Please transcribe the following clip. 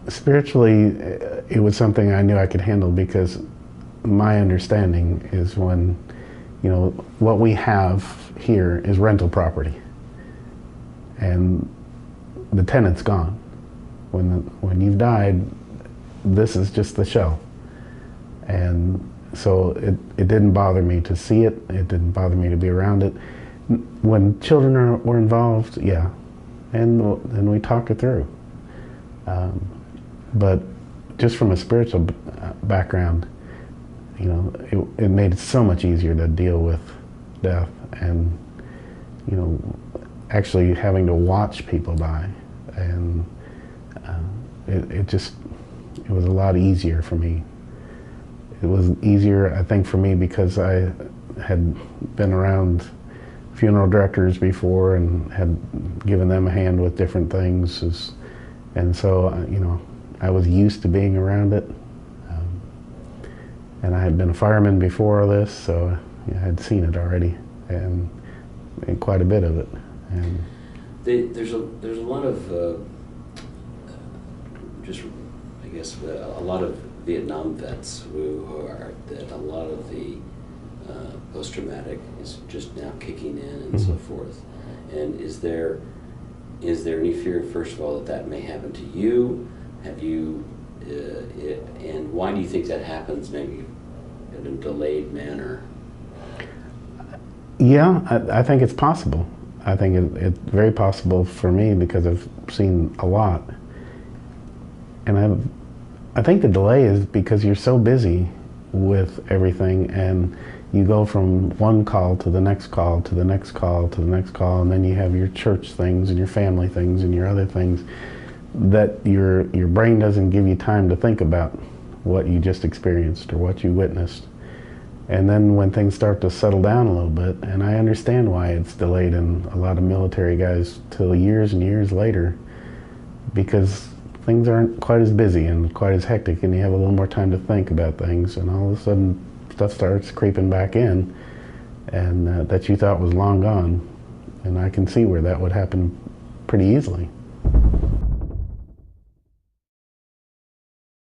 Spiritually, it was something I knew I could handle because my understanding is when, what we have here is rental property, and the tenant's gone. When you've died, this is just the shell. And so it didn't bother me to see it. It didn't bother me to be around it. When children were involved, yeah, and we talked it through. But just from a spiritual background, it made it so much easier to deal with death, and actually having to watch people die, and it was a lot easier for me. It was easier, I think, for me because I had been around funeral directors before and had given them a hand with different things, and so I was used to being around it. And I had been a fireman before all this, so I had seen it already, and quite a bit of it. And there's a lot of a lot of Vietnam vets who are that a lot of the post-traumatic is just now kicking in and so forth. And is there any fear, first of all, that may happen to you? Have you? And why do you think that happens, maybe in a delayed manner? Yeah, I think it's possible. I think it's very possible for me because I've seen a lot. And I think the delay is because you're so busy with everything, and you go from one call to the next call to the next call to the next call, and then you have your church things and your family things and your other things, that your brain doesn't give you time to think about what you just experienced or what you witnessed. And then when things start to settle down a little bit, and I understand why it's delayed in a lot of military guys till years and years later, because things aren't quite as busy and quite as hectic, and you have a little more time to think about things, and all of a sudden stuff starts creeping back in, and that you thought was long gone. And I can see where that would happen pretty easily.